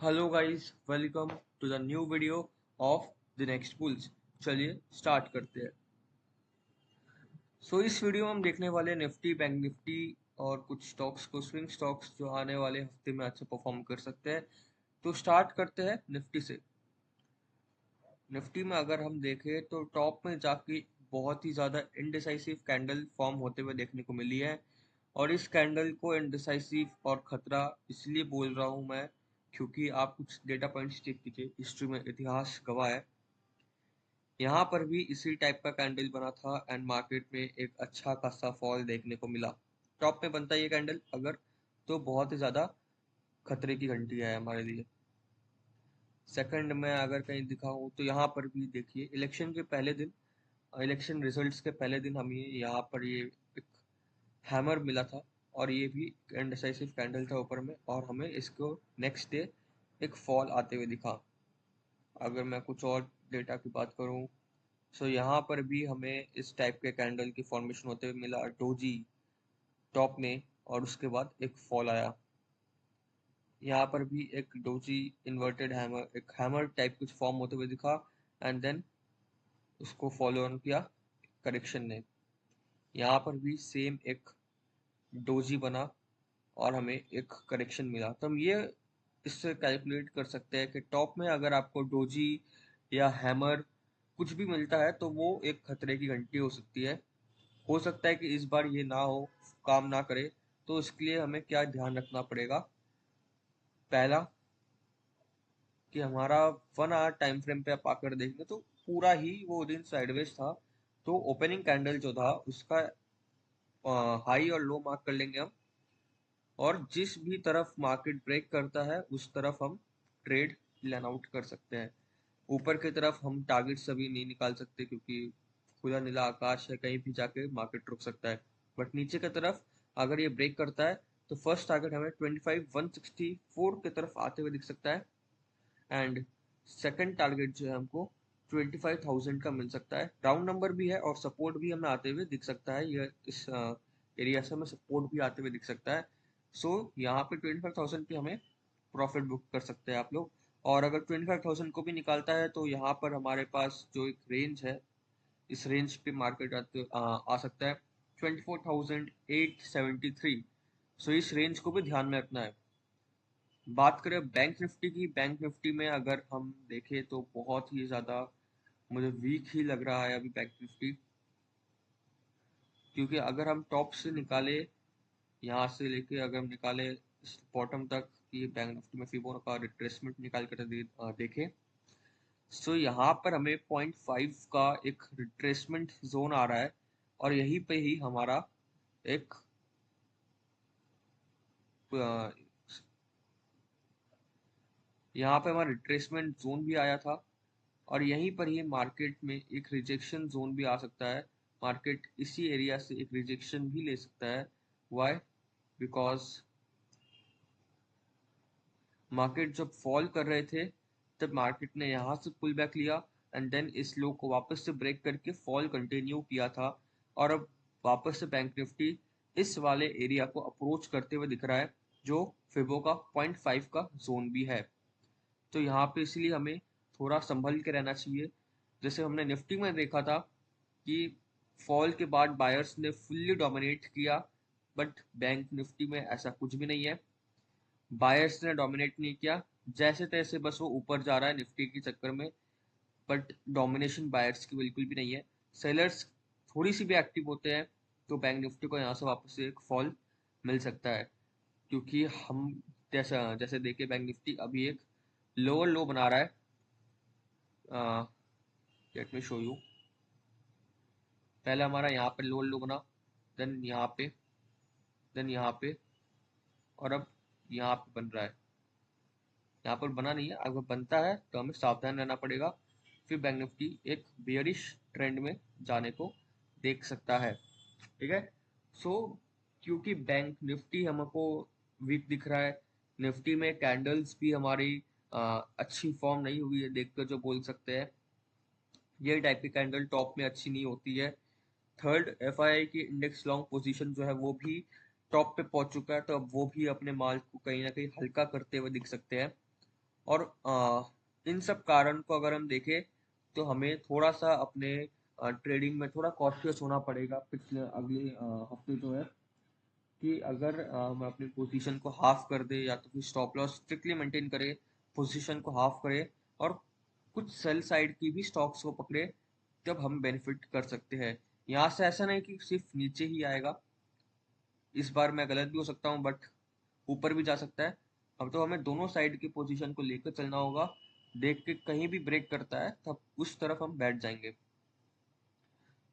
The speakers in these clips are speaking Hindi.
Hello guys, welcome to the new video of the next bulls. चलिए स्टार्ट करते हैं। इस वीडियो में हम देखने वाले हैं निफ्टी, बैंक निफ्टी और कुछ स्टॉक्स को, स्विंग स्टॉक्स जो आने वाले हफ्ते में अच्छे परफॉर्म कर सकते हैं। तो स्टार्ट करते हैं निफ्टी से। निफ्टी में अगर हम देखें तो टॉप में जाके बहुत ही ज़्यादा इनडिसाइसिव कैंडल फॉर्म होते हुए देखने को मिली है। और इस कैंडल को इनडिसाइसिव और खतरा इसलिए बोल रहा हूँ मैं, क्योंकि आप कुछ डेटा पॉइंट्स चेक कीजिए। हिस्ट्री में इतिहास गवाह है, यहाँ पर भी इसी टाइप का कैंडल बना था एंड मार्केट में एक अच्छा खासा फॉल देखने को मिला। टॉप में बनता है ये कैंडल अगर, तो बहुत ही ज़्यादा खतरे की घंटी है हमारे लिए। सेकंड में अगर कहीं दिखाऊं तो यहाँ पर भी देखिए, इलेक्शन के पहले दिन, इलेक्शन रिजल्ट्स के पहले दिन हमें यहाँ पर ये एक हैमर मिला था और ये भी इंडिसाइसिव कैंडल था ऊपर में, और हमें इसको नेक्स्ट डे एक फॉल आते हुए दिखा। अगर मैं कुछ और डेटा की बात करूं, यहाँ पर भी हमें इस टाइप के कैंडल की फॉर्मेशन होते हुए मिला, डोजी टॉप में, और उसके बाद एक फॉल आया। यहाँ पर भी एक डोजी इन्वर्टेड हैमर, एक हैमर टाइप कुछ फॉर्म होते हुए दिखा एंड देन उसको फॉलो ऑन किया करेक्शन ने। यहाँ पर भी सेम एक डोजी बना और हमें एक करेक्शन मिला। तो हम ये इससे कैलकुलेट कर सकते हैं कि टॉप में अगर आपको डोजी या हैमर कुछ भी मिलता है तो वो एक खतरे की घंटी हो सकती है। हो सकता है कि इस बार ये ना हो, काम ना करे। तो इसके लिए हमें क्या ध्यान रखना पड़ेगा? पहला, कि हमारा 1 आवर टाइम फ्रेम पे आप आकर देखेंगे तो पूरा ही वो दिन साइडवेज था। तो ओपनिंग कैंडल जो था उसका हाई और लो मार्क कर लेंगे हम, और जिस भी तरफ मार्केट ब्रेक करता है उस तरफ हम ट्रेड प्लान आउट कर सकते हैं। ऊपर की तरफ हम टारगेट सभी नहीं निकाल सकते, क्योंकि खुला नीला आकाश है, कहीं भी जाके मार्केट रुक सकता है। बट नीचे की तरफ अगर ये ब्रेक करता है तो फर्स्ट टारगेट हमें 25,164 की तरफ आते हुए दिख सकता है, एंड सेकंड टारगेट जो है हमको 25,000 का मिल सकता है। राउंड नंबर भी है और सपोर्ट भी हमें आते हुए दिख सकता है। ये इस एरिया से हमें सपोर्ट भी आते हुए दिख सकता है। यहाँ पे 25,000 पे हमें प्रॉफिट बुक कर सकते हैं आप लोग। और अगर 25,000 को भी निकालता है तो यहाँ पर हमारे पास जो एक रेंज है, इस रेंज पे मार्केट आ सकता है 24,873। इस रेंज को भी ध्यान में रखना है। बात करें बैंक निफ्टी की, बैंक निफ्टी में अगर हम देखें तो बहुत ही ज़्यादा मुझे वीक ही लग रहा है अभी बैंक निफ्टी। क्योंकि अगर हम टॉप से निकाले, यहाँ से लेके अगर हम निकाले बॉटम तक, ये बैंक निफ्टी में फिबो का रिट्रेसमेंट निकाल कर देखें, यहाँ पर हमें 0.5 का एक रिट्रेसमेंट जोन आ रहा है, और यहीं पे ही हमारा एक यहाँ पे हमारा रिट्रेसमेंट जोन भी आया था, और यहीं पर ही मार्केट में एक रिजेक्शन जोन भी आ सकता है। मार्केट इसी एरिया से एक रिजेक्शन भी ले सकता है। वाई? बिकॉज मार्केट जब फॉल कर रहे थे तब मार्केट ने यहाँ से पुल बैक लिया एंड देन इस लो को वापस से ब्रेक करके फॉल कंटिन्यू किया था, और अब वापस से बैंक निफ्टी इस वाले एरिया को अप्रोच करते हुए दिख रहा है, जो फिबो का 0.5 का जोन भी है। तो यहाँ पे इसलिए हमें थोड़ा संभल के रहना चाहिए। जैसे हमने निफ्टी में देखा था कि फॉल के बाद बायर्स ने फुल्ली डोमिनेट किया, बट बैंक निफ्टी में ऐसा कुछ भी नहीं है। बायर्स ने डोमिनेट नहीं किया, जैसे तैसे बस वो ऊपर जा रहा है निफ्टी के चक्कर में, बट डोमिनेशन बायर्स की बिल्कुल भी नहीं है। सेलर्स थोड़ी सी भी एक्टिव होते हैं तो बैंक निफ्टी को यहाँ से वापस से एक फॉल मिल सकता है। क्योंकि हम जैसा जैसे देखे, बैंक निफ्टी अभी एक लोअर लो बना रहा है। Let me show you. पहले हमारा यहाँ पे लोअर लो बना, देन यहाँ पे, देन यहाँ पे, और अब यहाँ पे बन रहा है। यहाँ पर बना नहीं है, अगर बनता है तो हमें सावधान रहना पड़ेगा। फिर बैंक निफ्टी एक बेयरिश ट्रेंड में जाने को देख सकता है। ठीक है। सो क्योंकि बैंक निफ्टी हमको वीक दिख रहा है, निफ्टी में कैंडल्स भी हमारी अच्छी फॉर्म नहीं हुई है देखकर जो बोल सकते हैं। ये टाइप की कैंडल टॉप में अच्छी नहीं होती है। थर्ड, एफआईआई की इंडेक्स लॉन्ग पोजीशन जो है वो भी टॉप पे पहुंच चुका है, तो अब वो भी अपने माल को कहीं ना कहीं हल्का करते हुए दिख सकते हैं। और इन सब कारण को अगर हम देखें तो हमें थोड़ा सा अपने ट्रेडिंग में थोड़ा कॉशियस होना पड़ेगा पिछले अगले हफ्ते जो है, कि अगर हम अपनी पोजीशन को हाफ कर दे या तो फिर स्टॉप लॉस स्ट्रिक्टली मेंटेन करे, पोजीशन को हाफ करे और कुछ सेल साइड की भी स्टॉक्स को पकड़े, तब हम बेनिफिट कर सकते हैं। यहाँ से ऐसा नहीं कि सिर्फ नीचे ही आएगा, इस बार मैं गलत भी हो सकता हूँ बट ऊपर भी जा सकता है। अब तो हमें दोनों साइड की पोजीशन को लेकर चलना होगा, देख के कहीं भी ब्रेक करता है तब उस तरफ हम बैठ जाएंगे।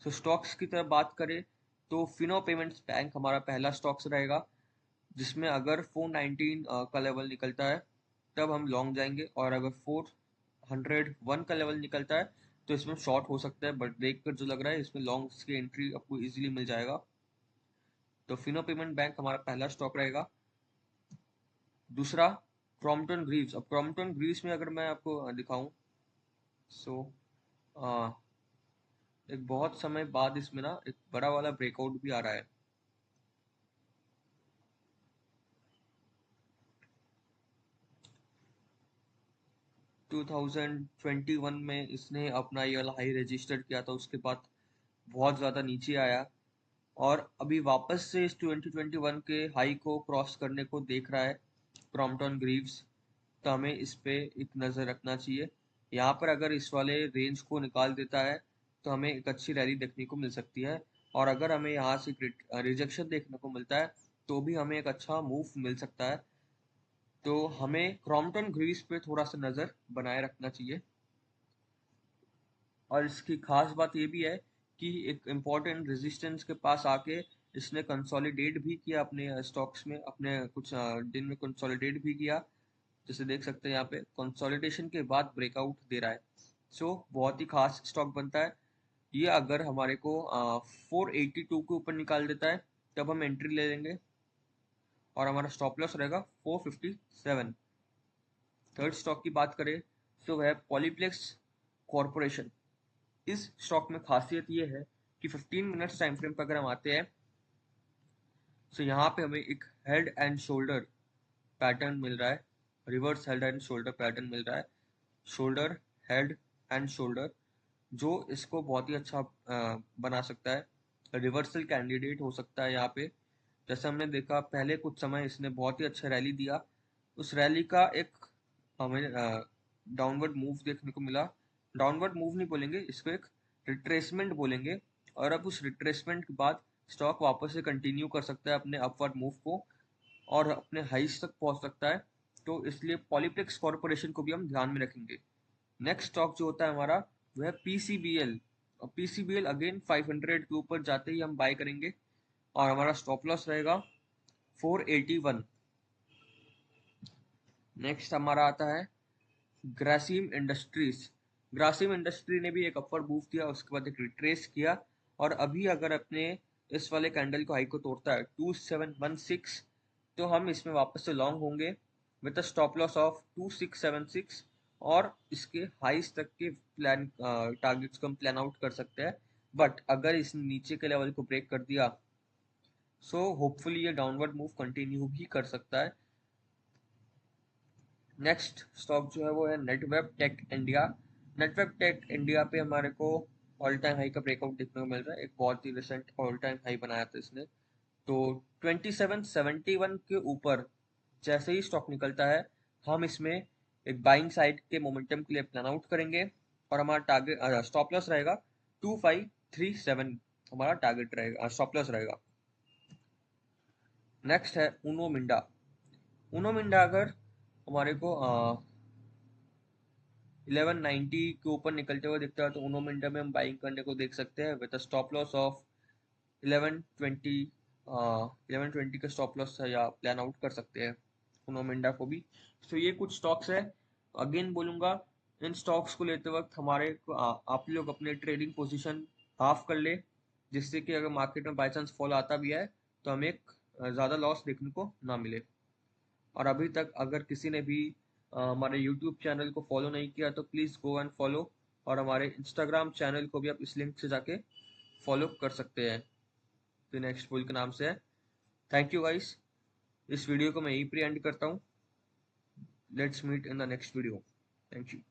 तो स्टॉक्स की तरफ बात करें तो फिनो पेमेंट्स बैंक हमारा पहला स्टॉक्स रहेगा, जिसमें अगर 419 का लेवल निकलता है तब हम लॉन्ग जाएंगे, और अगर 401 का लेवल निकलता है तो इसमें शॉर्ट हो सकता है, बट देख कर जो लग रहा है इसमें लॉन्ग की एंट्री आपको इजीली मिल जाएगा। तो फिनो पेमेंट बैंक हमारा पहला स्टॉक रहेगा। दूसरा क्रॉम्पटन ग्रीव्स। अब क्रॉम्पटन ग्रीव्स में अगर मैं आपको दिखाऊं, सो एक बहुत समय बाद इसमें ना एक बड़ा वाला ब्रेकआउट भी आ रहा है। 2021 में इसने अपना ये वाला हाई रजिस्टर किया था, उसके बाद बहुत ज़्यादा नीचे आया और अभी वापस से इस 2021 के हाई को क्रॉस करने को देख रहा है क्रॉम्पटन ग्रीव्स। तो हमें इस पे एक नज़र रखना चाहिए। यहाँ पर अगर इस वाले रेंज को निकाल देता है तो हमें एक अच्छी रैली देखने को मिल सकती है, और अगर हमें यहाँ से रिजेक्शन देखने को मिलता है तो भी हमें एक अच्छा मूव मिल सकता है। तो हमें क्रॉम्पटन ग्रीव्स पे थोड़ा सा नज़र बनाए रखना चाहिए। और इसकी खास बात ये भी है कि एक इम्पॉर्टेंट रेजिस्टेंस के पास आके इसने कंसोलिडेट भी किया अपने स्टॉक्स में, अपने कुछ दिन में कंसोलिडेट भी किया। जैसे देख सकते हैं यहाँ पे कंसोलिडेशन के बाद ब्रेकआउट दे रहा है। सो बहुत ही खास स्टॉक बनता है ये। अगर हमारे को 482 के ऊपर निकाल देता है तब हम एंट्री ले लेंगे, और हमारा स्टॉप लॉस रहेगा 457। थर्ड स्टॉक की बात करें तो वह पॉलीप्लेक्स कॉरपोरेशन। इस स्टॉक में खासियत ये है कि 15 मिनट्स टाइम फ्रेम पर अगर हम आते हैं तो यहाँ पे हमें एक हेड एंड शोल्डर पैटर्न मिल रहा है, reverse head and shoulder pattern मिल रहा है। शोल्डर, हेड एंड शोल्डर, जो इसको बहुत ही अच्छा बना सकता है, रिवर्सल कैंडिडेट हो सकता है यहाँ पे। जैसे हमने देखा पहले कुछ समय इसने बहुत ही अच्छा रैली दिया, उस रैली का एक हमें डाउनवर्ड मूव देखने को मिला। डाउनवर्ड मूव नहीं बोलेंगे इसको, एक रिट्रेसमेंट बोलेंगे। और अब उस रिट्रेसमेंट के बाद स्टॉक वापस से कंटिन्यू कर सकता है अपने अपवर्ड मूव को और अपने हाइस तक पहुंच सकता है। तो इसलिए पॉलीप्लेक्स कॉर्पोरेशन को भी हम ध्यान में रखेंगे। नेक्स्ट स्टॉक जो होता है हमारा वो है पीसीबीएल। और पीसीबीएल अगेन 500 के ऊपर जाते ही हम बाय करेंगे, और हमारा स्टॉप लॉस रहेगा 481। नेक्स्ट हमारा आता है ग्रासिम इंडस्ट्रीज। ग्रासिम इंडस्ट्री ने भी एक अपर मूव दिया, उसके बाद एक रिट्रेस किया, और अभी अगर अपने इस वाले कैंडल को हाई को तोड़ता है 2716 तो हम इसमें वापस से लॉन्ग होंगे with a stop loss of 2676, और इसके हाइस तक के प्लान टारगेट्स को हम प्लान आउट कर सकते हैं। बट अगर इसने नीचे के लेवल को ब्रेक कर दिया सो होपफुली ये डाउनवर्ड मूव कंटिन्यू भी कर सकता है। नेक्स्ट स्टॉक जो है वो है Netweb Tech India. Netweb Tech India पे हमारे को ऑल टाइम हाई का ब्रेकआउट देखने को मिल रहा है, एक बहुत ही रिसेंट ऑल टाइम हाई बनाया था इसने। तो 2771 के ऊपर जैसे ही स्टॉक निकलता है हम इसमें एक बाइंग साइड के मोमेंटम के लिए प्लान आउट करेंगे, और हमारा टारगेट स्टॉप लॉस रहेगा 2537, हमारा टारगेट रहेगा, स्टॉप लॉस रहेगा। नेक्स्ट है उनो मिंडा। उनो मिंडा अगर हमारे को 1190 के ऊपर निकलते हुए दिखता है तो उनो मिंडा में हम बाइंग करने को देख सकते हैं विद स्टॉप लॉस ऑफ 1120। 1120 का स्टॉप लॉस या प्लान आउट कर सकते हैं उनो मिंडा को भी। तो ये कुछ स्टॉक्स है। अगेन बोलूंगा इन स्टॉक्स को लेते वक्त हमारे आप लोग अपने ट्रेडिंग पोजीशन हाफ कर ले, जिससे कि अगर मार्केट में बाई चांस फॉल आता भी है तो हमें एक ज़्यादा लॉस देखने को ना मिले। और अभी तक अगर किसी ने भी हमारे यूट्यूब चैनल को फॉलो नहीं किया तो प्लीज़ गो एंड फॉलो, और हमारे इंस्टाग्राम चैनल को भी आप इस लिंक से जाके फॉलो कर सकते हैं, तो नेक्स्ट बुल के नाम से है। थैंक यू गाइस, इस वीडियो को मैं यहीं पर एंड करता हूँ। Let's meet in the next video. Thank you.